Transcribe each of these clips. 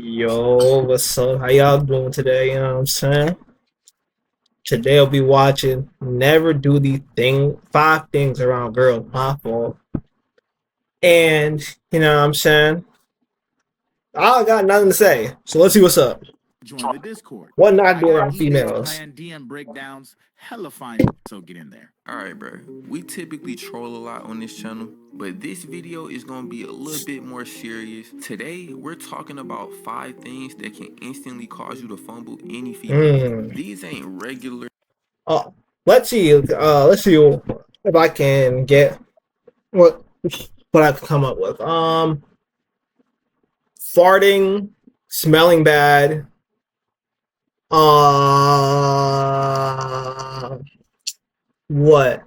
Yo, what's up? How y'all doing today? You know what I'm saying? Today I'll be watching Never Do These Five Things Around Girls, my fault. And, you know what I'm saying? I got nothing to say. So let's see what's up. Join the Discord. What not I do got around females? plan DM breakdowns, hella fine, so get in there. Alright, bro. We typically troll a lot on this channel, but this video is gonna be a little bit more serious. Today, we're talking about 5 things that can instantly cause you to fumble any female. These ain't regular. Let's see. Let's see if I can get what I can come up with. Farting, smelling bad. What?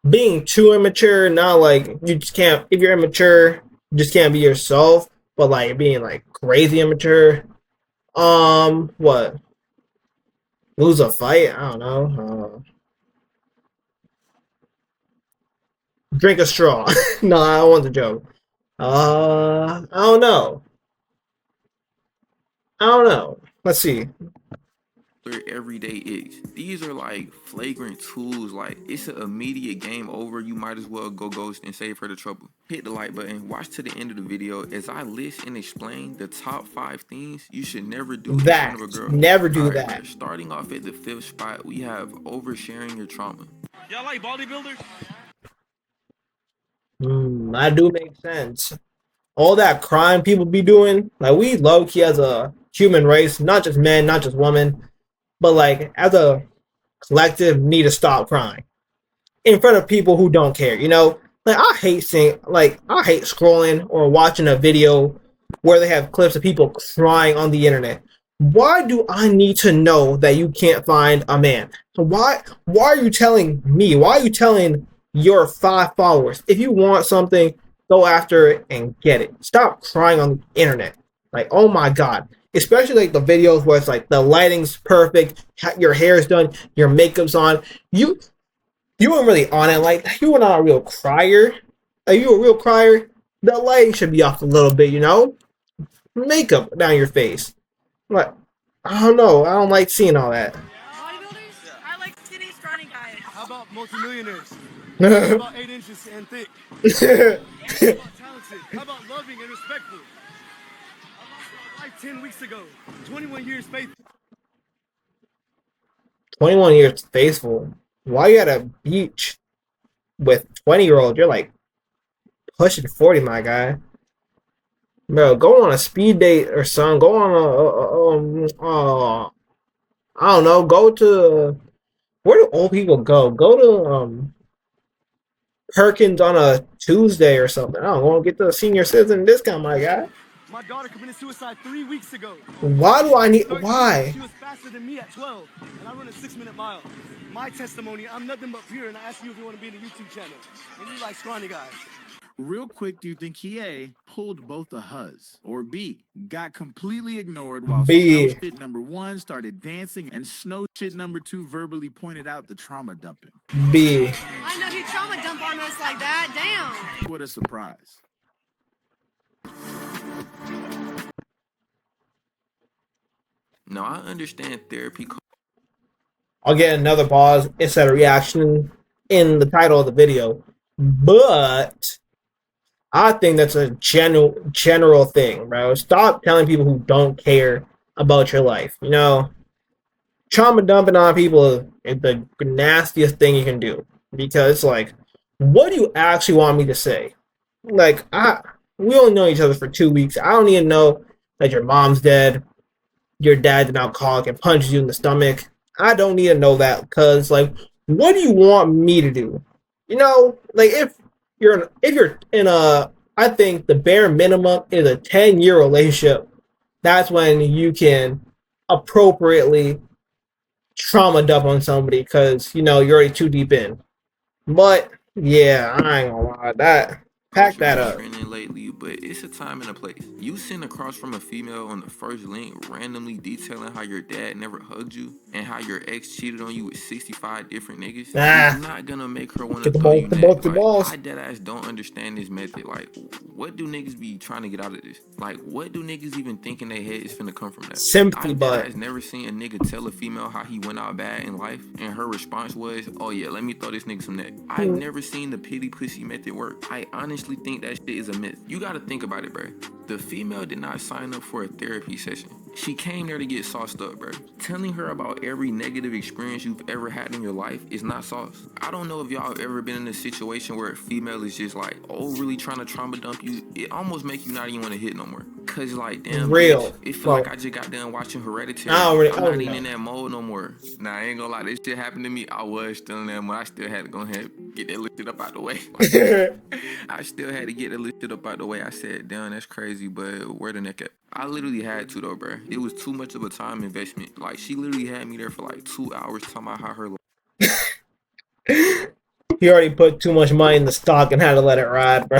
Being too immature, not like you just can't. If you're immature, you just can't be yourself. But like being like crazy immature. What? Lose a fight? I don't know. Drink a straw. No, I don't want the joke. I don't know. Let's see. Everyday icks. These are like flagrant tools. Like, it's an immediate game over. You might as well go ghost and save her the trouble. Hit the like button, watch to the end of the video as I list and explain the top 5 things you should never do in front of a girl. Never do that. Right, starting off at the 5th spot, we have oversharing your trauma. Y'all like bodybuilders? That do make sense. All that crime people be doing, like we low-key as a human race, not just men, not just women, but like as a collective need to stop crying in front of people who don't care. You know, like I hate scrolling or watching a video where they have clips of people crying on the internet. Why do I need to know that you can't find a man? So why are you telling me? Why are you telling your 5 followers if you want something, go after it and get it? Stop crying on the internet. Like, oh my god. Especially like the videos where it's like the lighting's perfect, your hair's done, your makeup's on. You weren't really on it. Like, you were not a real crier. Are you a real crier? The lighting should be off a little bit, you know? Makeup down your face. Like, I don't know. I don't like seeing all that. Bodybuilders? I like skinny, scrawny guys. How about multimillionaires? How about 8 inches and thick? How about talented? How about loving and respectful? I lost my life 10 weeks ago. 21 years faithful. 21 years faithful. Why you at a beach with 20-year-olds? You're like pushing 40, my guy. Bro, go on a speed date or something. Go on I don't know. Go to, where do old people go? Go to Perkins on a Tuesday or something. I don't want to get the senior citizen discount, my guy. My daughter committed suicide 3 weeks ago. Why do I need? Why? She was faster than me at 12, and I run a 6-minute mile. My testimony, I'm nothing but pure, and I ask you if you want to be in the YouTube channel. And you like scrawny guys. Real quick, do you think he A, pulled both the huzz, or B, got completely ignored while B. Snow Shit number 1 started dancing and Snow Shit number 2 verbally pointed out the trauma dumping? B. I know he trauma dump on us like that. Damn. What a surprise. Now, I understand therapy. I'll get another pause instead of reaction in the title of the video, but I think that's a general thing, bro. Stop telling people who don't care about your life. You know, trauma dumping on people is the nastiest thing you can do, because it's like, what do you actually want me to say? Like, we only know each other for 2 weeks. I don't even know that your mom's dead, your dad's an alcoholic and punches you in the stomach. I don't need to know that, because like, what do you want me to do? You know, like if you're in a, I think the bare minimum is a 10-year relationship. That's when you can appropriately trauma dump on somebody, because you know you're already too deep in. But yeah, I ain't gonna lie, that pack that up. Lately, but it's a time and a place. You sitting across from a female on the first link randomly detailing how your dad never hugged you and how your ex cheated on you with 65 different niggas. You're not gonna make her want to throw you neck. Like, I deadass don't understand this method. Like, what do niggas be trying to get out of this? Like, what do niggas even think in their head is finna come from that? Sympathy, I've never seen a nigga tell a female how he went out bad in life, and her response was, oh yeah, let me throw this nigga some neck. I've never seen the pity pussy method work. I honestly think that shit is a myth. You gotta think about it, bro. The female did not sign up for a therapy session. She came there to get sauced up, bro. Telling her about every negative experience you've ever had in your life is not sauce. I don't know if y'all have ever been in a situation where a female is just like overly trying to trauma dump you. It almost make you not even want to hit no more. Cause like, damn, real. Bitch, it feel like I just got done watching Hereditary. I'm not even in that mode no more. Nah, I ain't gonna lie, this shit happened to me. I was still in that mode. I still had to go ahead and get that lifted up out the way. Like, I still had to get it lifted up out the way. I said, damn, that's crazy, but where the neck at? I literally had to though, bro. It was too much of a time investment. Like, she literally had me there for like 2 hours talking about how her he already put too much money in the stock and had to let it ride, bro.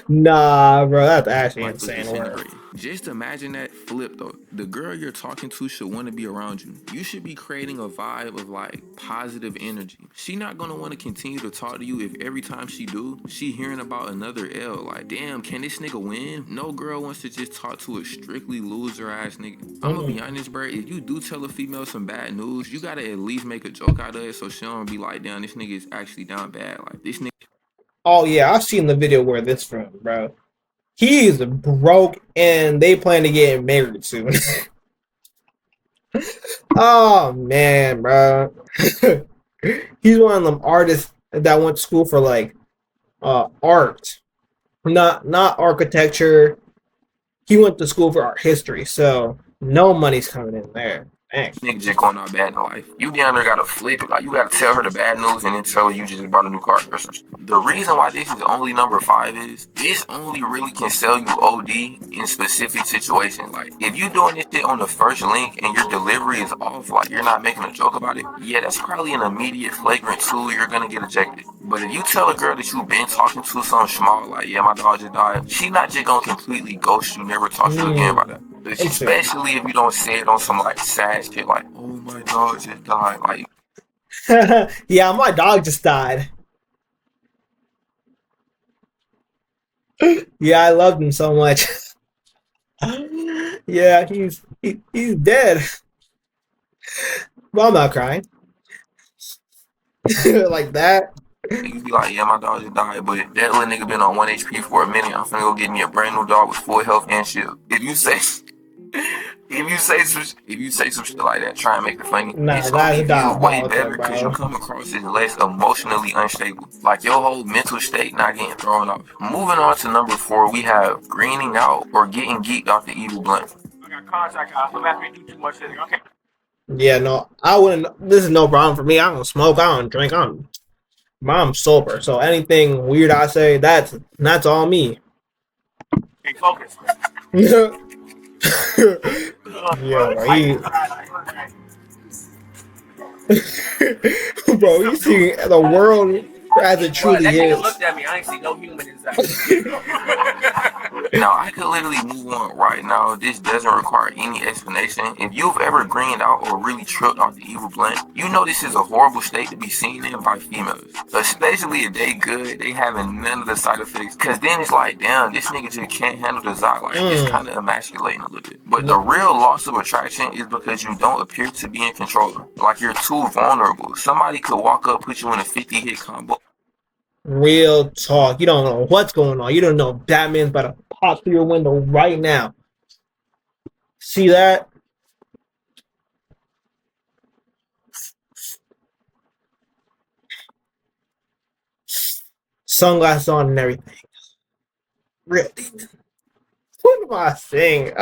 Nah, bro, that's actually insane work. Just imagine that flip though. The girl you're talking to should want to be around you. You should be creating a vibe of like positive energy. She not gonna want to continue to talk to you if every time she do, she hearing about another L. Like, damn, can this nigga win? No girl wants to just talk to a strictly loser ass nigga. I'm gonna be honest, bro. If you do tell a female some bad news, you gotta at least make a joke out of it so she don't be like, damn, this nigga is actually down bad. Like, this nigga. Oh yeah, I've seen the video where this from, bro. He's broke and they plan to get married soon. Oh man, bro. He's one of them artists that went to school for like art. Not architecture. He went to school for art history, so no money's coming in there. Dang. Nigga just going out bad in life. You down there gotta flip it. Like, you gotta tell her the bad news and then tell her you just bought a new car or something. The reason why this is only number 5 is this only really can sell you OD in specific situations. Like, if you doing this shit on the first link and your delivery is off, like you're not making a joke about it, yeah, that's probably an immediate flagrant tool. You're gonna get ejected. But if you tell a girl that you've been talking to something small, like, yeah, my dog just died, she not just gonna completely ghost you, never talk to you again about that. Especially if you don't say it on some like sad shit, like, oh my dog just died. Like, yeah, my dog just died. Yeah, I loved him so much. Yeah, he's dead. Well, I'm not crying. Like that. You be like, yeah, my dog just died, but that little nigga been on 1 HP for a minute. I'm finna go get me a brand new dog with full health and shield. If you say some shit like that, try and make it funny. Nah, it's gonna make you way better because you come across as less emotionally unstable. Like, your whole mental state not getting thrown off. Moving on to number 4, we have greening out or getting geeked off the evil blunt. I got contact house. Don't have me do too much shit. Okay. Yeah, no, I wouldn't. This is no problem for me. I don't smoke. I don't drink. I'm sober. So anything weird I say, that's all me. Hey, focus. Yeah, bro, you see the world as it truly that is. nigga looked at me. I ain't see no human inside. Now, I could literally move on right now. This doesn't require any explanation. If you've ever greened out or really tripped off the evil blunt, you know this is a horrible state to be seen in by females. Especially if they good, they having none of the side effects. Cause then it's like, damn, this nigga just can't handle desire. Like, it's kind of emasculating a little bit. But the real loss of attraction is because you don't appear to be in control. Like, you're too vulnerable. Somebody could walk up, put you in a 50-hit combo. Real talk. You don't know what's going on. You don't know Batman's about to pop through your window right now. See that? Sunglasses on and everything. Real demon. What am I saying?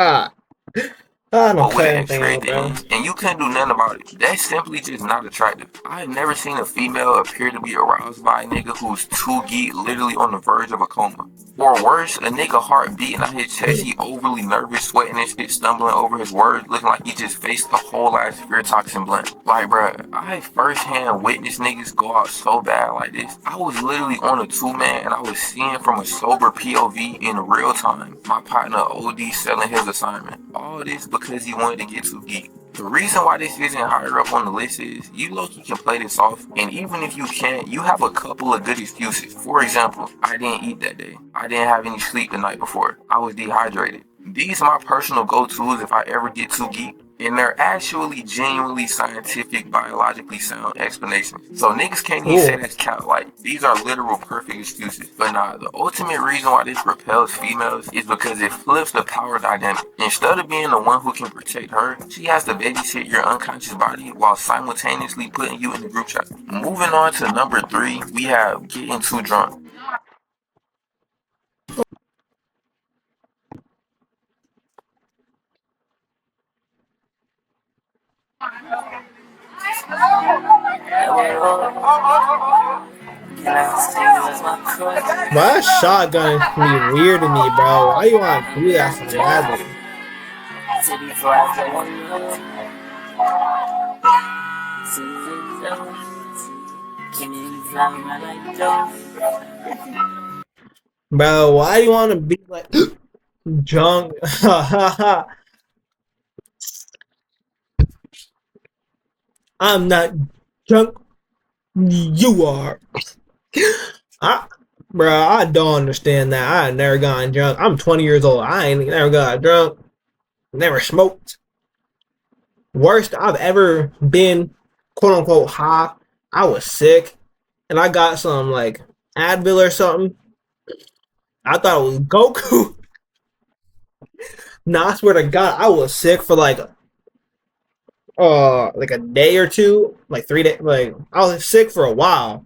I don't play anything else, bro. And you can't do nothing about it. That's simply just not attractive. I've never seen a female appear to be aroused by a nigga who's too geek, literally on the verge of a coma. Or worse, a nigga heart beating out his chest, he overly nervous, sweating and shit, stumbling over his words, looking like he just faced a whole ass fear toxin blunt. Like, bruh, I firsthand witnessed niggas go out so bad like this. I was literally on a 2-man and I was seeing from a sober POV in real time my partner OD selling his assignment. All this because he wanted to get too geek. The reason why this isn't higher up on the list is you low-key can play this off, and even if you can't, you have a couple of good excuses. For example, I didn't eat that day. I didn't have any sleep the night before. I was dehydrated. These are my personal go-tos if I ever get too geek. And they're actually genuinely scientific, biologically sound explanations. So niggas can't even say that's cap. Like, these are literal perfect excuses. But nah, the ultimate reason why this repels females is because it flips the power dynamic. Instead of being the one who can protect her, she has to babysit your unconscious body while simultaneously putting you in the group chat. Moving on to number 3, we have getting too drunk. Why shotgun be weird to me, bro? Why you want to do that so badly? Bro, why do you want to be like drunk? I'm not drunk. You are. Bro, I don't understand that. I never gotten drunk. I'm 20 years old. I ain't never got drunk. Never smoked. Worst I've ever been, quote unquote, high. I was sick, and I got some like Advil or something. I thought it was Goku. Nah, I swear to God, I was sick for like a day or two, like 3 days. Like I was sick for a while.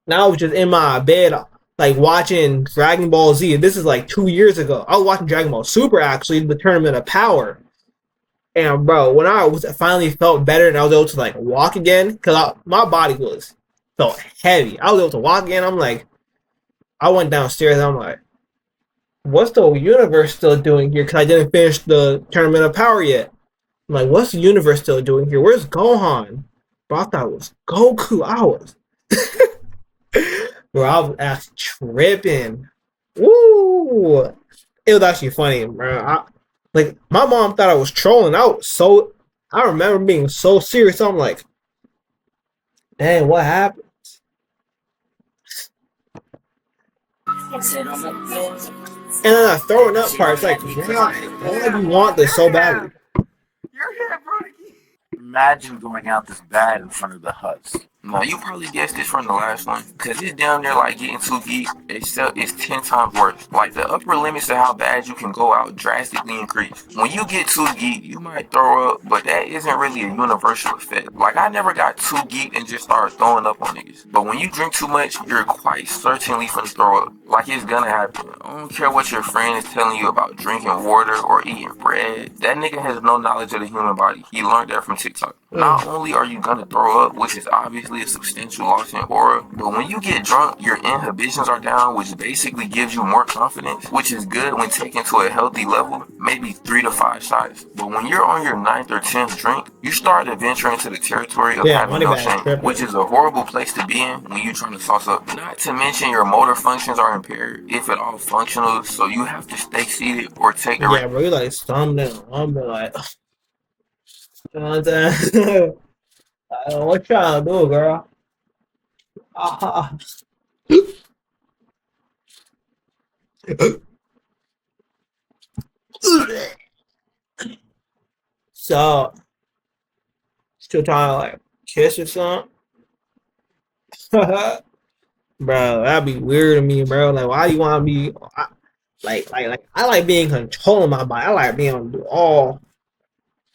Now I was just in my bed, like watching Dragon Ball Z. This is like 2 years ago. I was watching Dragon Ball Super, actually, the Tournament of Power. And bro, when I finally felt better and I was able to like walk again, because my body felt heavy. I was able to walk again. I'm like, I went downstairs and I'm like, what's the universe still doing here? Because I didn't finish the Tournament of Power yet. I'm like, what's the universe still doing here? Where's Gohan? Bro, I thought it was Goku. Bro, I was actually tripping. Woo! It was actually funny, bro. Like, my mom thought I was trolling. I remember being so serious. I'm like, dang, what happened? And then the throwing up part, it's like, why do you want this so badly? Imagine going out this bad in front of the huts. Now, you probably guessed this from the last one, because it's down there like getting too geek, it's 10 times worse. Like, the upper limits of how bad you can go out drastically increase. When you get too geek, you might throw up, but that isn't really a universal effect. Like, I never got too geek and just started throwing up on niggas. But when you drink too much, you're quite certainly finna throw up. Like, it's gonna happen. I don't care what your friend is telling you about drinking water or eating bread. That nigga has no knowledge of the human body. He learned that from TikTok. Not only are you gonna throw up, which is obviously a substantial loss in aura, but when you get drunk, your inhibitions are down, which basically gives you more confidence, which is good when taken to a healthy level, maybe 3 to 5 shots. But when you're on your 9th or 10th drink, you start to venture into the territory of having no shame, which is a horrible place to be in when you're trying to sauce up. Not to mention your motor functions are impaired, if at all functional, so you have to stay seated or take the yeah, bro, you like stumbling. I'm like, what you trying to do, girl? So, still trying to like kiss or something? Bro, that'd be weird to me, bro. Like, why do you want to be like I like being in control of my body. I like being able to do all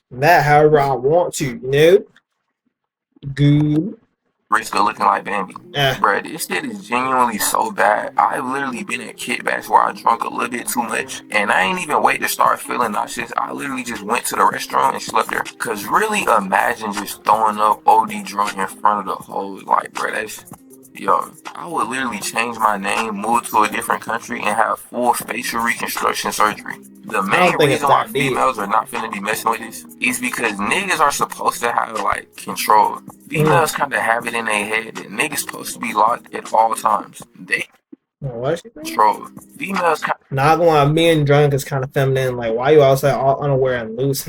that however I want to, you know? Good. risk of looking like Bambi. Bruh, this shit is genuinely so bad. I've literally been at kickbacks where I drunk a little bit too much, and I ain't even wait to start feeling nauseous. I literally just went to the restaurant and slept there. Cause really imagine just throwing up OD drunk in front of the whole, like, bruh, that's... Yo, I would literally change my name, move to a different country, and have full facial reconstruction surgery. The main reason why females are not finna be messing with this is because niggas are supposed to have, like, control. Females kind of have it in their head that niggas supposed to be locked at all times. They control. Females kind of... Not gonna lie, being drunk is kind of feminine. Like, why you outside all unaware and loose?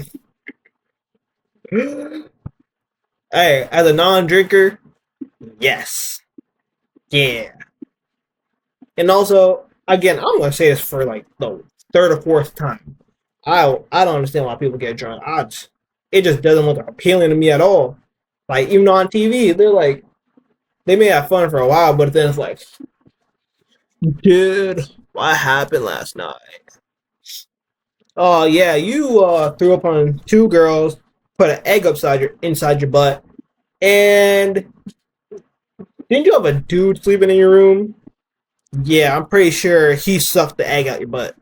Hey, as a non-drinker, yes, yeah, and also, again, I'm gonna say this for like the third or fourth time. I don't understand why people get drunk. It just doesn't look appealing to me at all. Like even on TV, they're like they may have fun for a while, but then it's like, dude, what happened last night? Oh yeah, you threw up on two girls, put an egg inside your butt, and didn't you have a dude sleeping in your room? Yeah, I'm pretty sure he sucked the egg out your butt.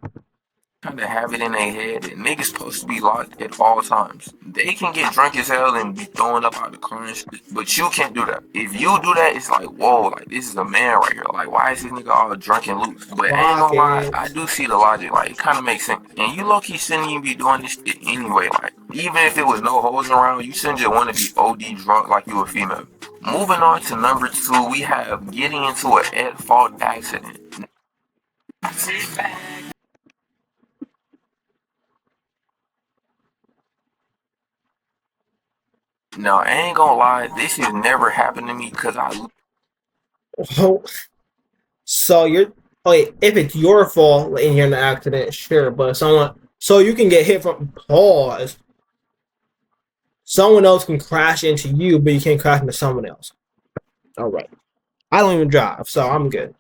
Kind of have it in their head that niggas supposed to be locked at all times. They can get drunk as hell and be throwing up out the car and shit, but you can't do that. If you do that, it's like, whoa, like this is a man right here. Like, why is this nigga all drunk and loose? But I ain't gonna lie, I do see the logic. Like, it kind of makes sense. And you low key shouldn't even be doing this shit anyway. Like, even if it was no hoes around, you shouldn't just want to be OD drunk like you a female. Moving on to number 2, we have getting into an at-fault accident. Now, I ain't gonna lie, this has never happened to me because So you're wait, if it's your fault and you're in an accident, sure, but so you can get hit from pause. Someone else can crash into you, but you can't crash into someone else. All right. I don't even drive, so I'm good.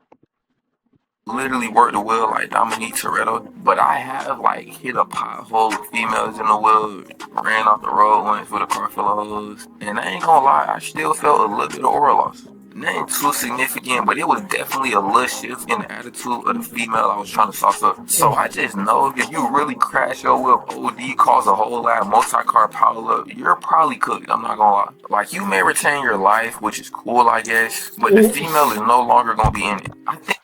literally work the wheel like Dominique Toretto, but I have like hit a pothole with females in the wheel, ran off the road once with a car full of hoes, and I ain't gonna lie, I still felt a little bit of aura loss. Nothing too significant, but it was definitely a little shift in the attitude of the female I was trying to sauce up. So I just know if you really crash your whip, OD, cause a whole lot of multi-car pileup, you're probably cooked, I'm not gonna lie. Like, you may retain your life, which is cool, I guess, but the female is no longer gonna be in it. I think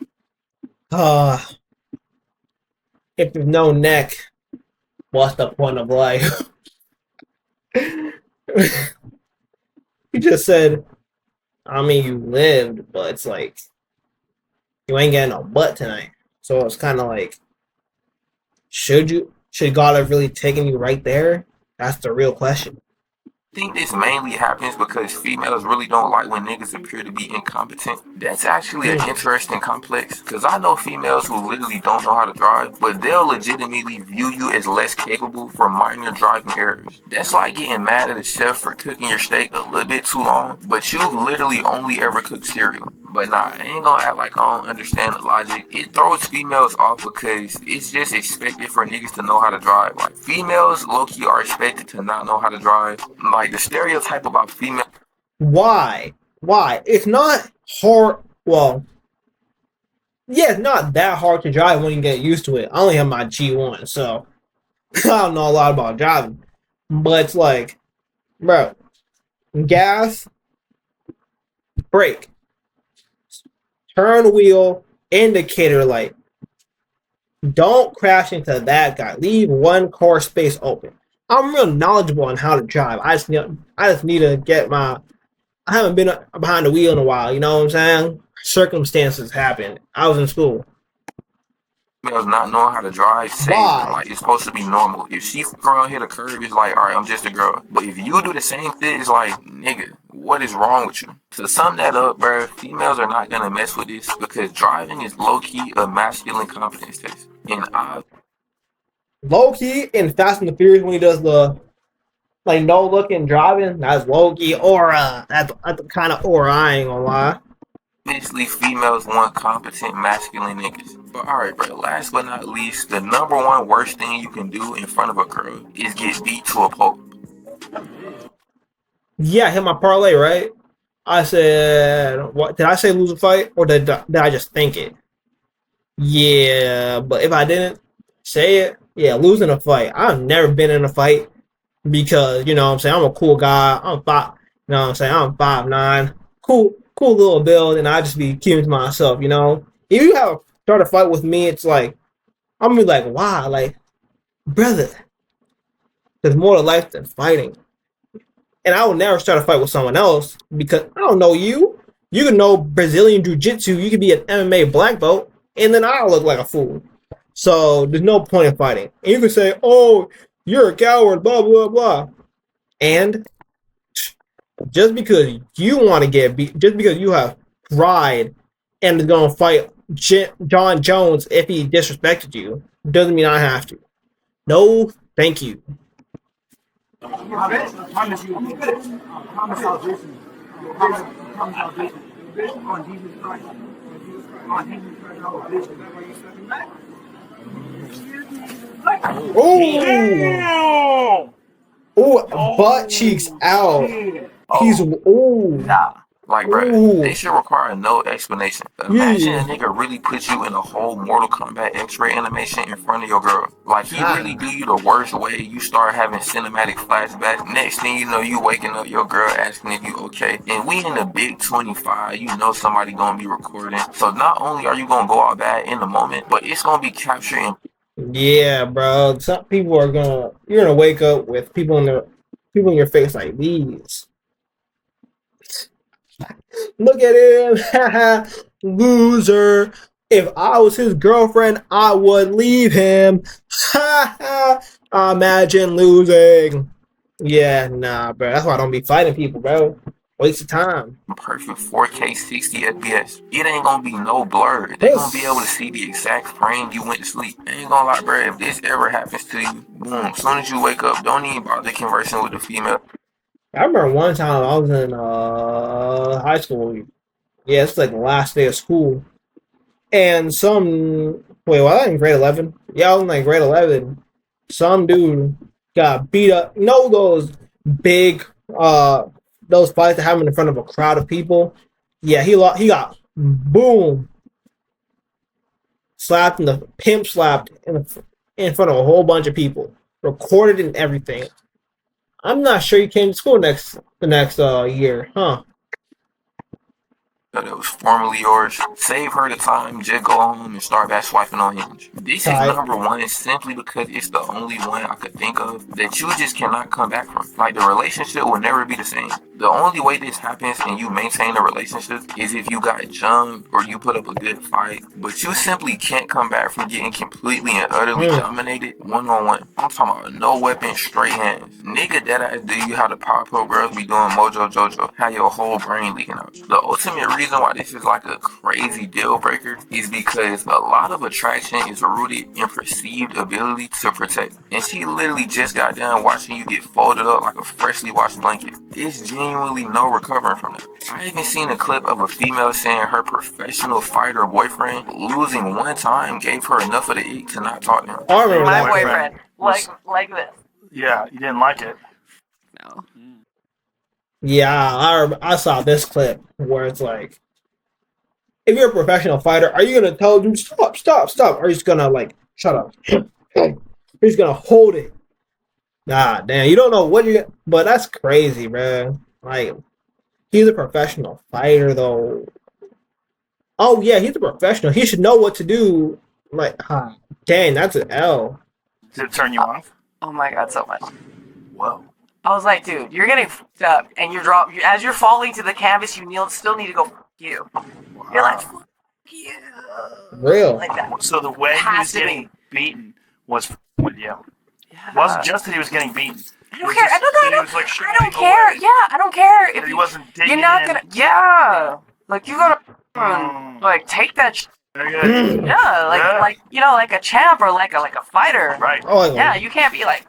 If there's no neck, what's the point of life? You just said, I mean, you lived, but it's like, you ain't getting no butt tonight. So it's kind of like, should God have really taken you right there? That's the real question. think this mainly happens because females really don't like when niggas appear to be incompetent. That's actually an interesting complex, because I know females who literally don't know how to drive, but they'll legitimately view you as less capable for minor driving errors. That's like getting mad at a chef for cooking your steak a little bit too long, but you've literally only ever cooked cereal. But nah, I ain't gonna act like I don't understand the logic. It throws females off because it's just expected for niggas to know how to drive. Like, females low-key are expected to not know how to drive. Like, the stereotype about female. Why? Why? It's not hard. Well, yeah, it's not that hard to drive when you get used to it. I only have my G1, so I don't know a lot about driving. But it's like, bro, gas, brake, turn wheel, indicator light. Don't crash into that guy. Leave one car space open. I'm real knowledgeable on how to drive. I just need to get my. I haven't been behind the wheel in a while. You know what I'm saying? Circumstances happen. I was in school. Females not knowing how to drive, say, Why? like, it's supposed to be normal. If she around hit a curve, it's like, alright, I'm just a girl. But if you do the same thing, it's like, nigga, what is wrong with you? To sum that up, bro, females are not gonna mess with this because driving is low-key a masculine competence test. And Low key in Fast and the Furious when he does the like no looking driving, that's low key aura. That's the kind of aura, I ain't gonna lie. obviously females want competent masculine niggas. But alright, bro, last but not least, the number one worst thing you can do in front of a girl is get beat to a pulp. Yeah, I hit my parlay, right? I said, what did I say? Lose a fight, or did I just think it? Yeah, but if I didn't say it, yeah, losing a fight. I've never been in a fight because you know what I'm saying, I'm a cool guy. I'm five, you know what I'm saying, I'm 5'9", cool little build, and I just be keeping to myself. You know, if you start a fight with me, it's like I'm gonna be like, wow, like brother, there's more to life than fighting. And I will never start a fight with someone else because I don't know you. You can know Brazilian Jiu-Jitsu. You could be an MMA black belt, and then I'll look like a fool. So there's no point in fighting. And you can say, "Oh, you're a coward," blah blah blah. And just because you want to get beat, just because you have pride and is going to fight John Jones if he disrespected you, doesn't mean I have to. No, thank you. Ooh, ooh, butt cheeks out. He's ooh. Nah. Like, bro, Ooh. they should require no explanation. Imagine Yeah. a nigga really put you in a whole Mortal Kombat X-ray animation in front of your girl. Like, he really do you the worst way. You start having cinematic flashbacks. Next thing you know, you waking up your girl asking if you okay. And we in the big 25, you know somebody gonna be recording. So not only are you gonna go out bad in the moment, but it's gonna be capturing. Yeah, bro. Some people are you're gonna wake up with people in your face like these. Look at him, loser. If I was his girlfriend, I would leave him. Imagine losing. Yeah, nah, bro. That's why I don't be fighting people, bro. Waste of time. Perfect 4K 60 FPS. It ain't gonna be no blur. They gonna be able to see the exact frame you went to sleep. I ain't gonna lie, bro. If this ever happens to you, boom, as soon as you wake up, don't even bother conversing with the female. I remember one time I was in high school. Yeah, it's like the last day of school. And I was in grade 11. Yeah, I was in like grade 11. Some dude got beat up. You know those big those fights that happen in front of a crowd of people? Yeah, he got boom slapped in the pimp slapped in front of a whole bunch of people. Recorded and everything. I'm not sure he came to school the next year, huh? That was formerly yours. Save her the time, just go home and start back swiping on Hinge. This is number one simply because it's the only one I could think of that you just cannot come back from. Like, the relationship will never be the same. The only way this happens and you maintain a relationship is if you got jumped or you put up a good fight. But you simply can't come back from getting completely and utterly dominated one-on-one. I'm talking about no weapon, straight hands. Nigga, that ass do you how the pop-up girls be doing Mojo Jojo. How your whole brain leaking out. The ultimate reason why this is like a crazy deal breaker is because a lot of attraction is rooted in perceived ability to protect. And she literally just got done watching you get folded up like a freshly washed blanket. It's genuinely no recovering from that. I even seen a clip of a female saying her professional fighter boyfriend losing one time gave her enough of the ick to not talk to him. I remember My that. boyfriend, like this. Yeah, you didn't like it. No. Yeah, I saw this clip where it's like, if you're a professional fighter, are you gonna tell dude stop, or are you just gonna like shut up? You're just gonna hold it. Nah, damn, you don't know what you. But that's crazy, bro. Like, he's a professional fighter, though. Oh yeah, he's a professional. He should know what to do. Like, dang, that's an L. Did it turn you off? Oh my god, so much. Whoa. I was like, dude, you're getting fucked up, and as you're falling to the canvas, you still need to go fuck you. Wow. You're like, fuck you. Real. Like that. So the way he was getting beaten was with you. It wasn't just that he was getting beaten. I don't care. I don't care. Away. Yeah, I don't care. If he wasn't digging you're not in. gonna. Yeah, like you gotta like take that. Yeah, like you know, like a champ or like a fighter. Right. Oh, yeah, you can't be like.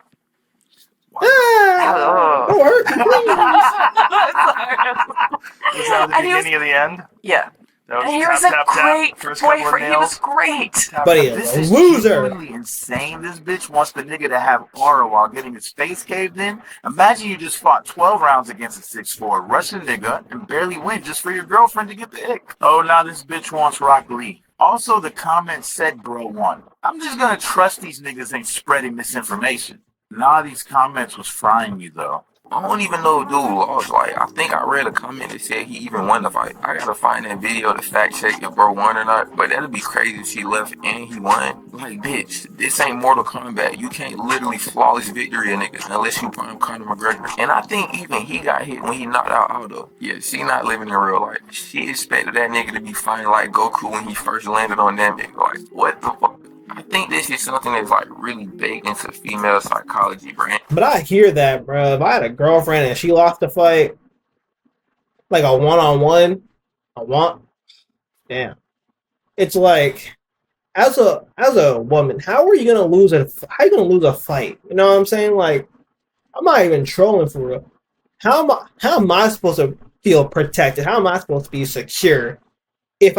Ah, don't hurt me, please. Was that the beginning of the end? Yeah. That And he was a great boyfriend. He was great. But he is a loser. Genuinely insane. This bitch wants the nigga to have aura while getting his face caved in. Imagine you just fought 12 rounds against a 6'4" Russian nigga and barely win just for your girlfriend to get the ick. Oh, now this bitch wants Rock Lee. Also, the comment said bro won. I'm just gonna trust these niggas ain't spreading misinformation. Nah, these comments was frying me though. I don't even know if dude lost. Like, I think I read a comment that said he even won the fight. I gotta find that video to fact check if bro won or not. But that'd be crazy if she left and he won. Like, bitch, this ain't Mortal Kombat. You can't literally flawless victory a nigga unless you prime Conor McGregor. And I think even he got hit when he knocked out Aldo. Yeah, she not living in real life. She expected that nigga to be fighting like Goku when he first landed on that nigga. Like, what the fuck? I think this is something that's like really baked into female psychology, Brent. But I hear that, bro. If I had a girlfriend and she lost a fight, like a one-on-one, damn. It's like, as a woman, how are you gonna lose a fight? You know what I'm saying? Like, I'm not even trolling for real. How am I supposed to feel protected? How am I supposed to be secure if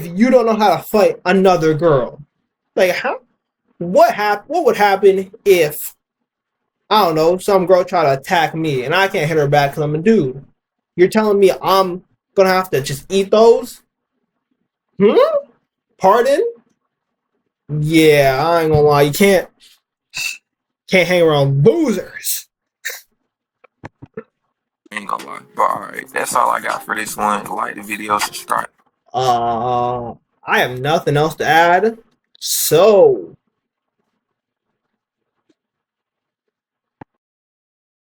you don't know how to fight another girl? Like, what would happen if, I don't know, some girl try to attack me and I can't hit her back because I'm a dude? You're telling me I'm gonna have to just eat those? Pardon? Yeah, I ain't gonna lie. You can't hang around losers. Ain't gonna lie. But alright, that's all I got for this one. Like the video, subscribe. I have nothing else to add. So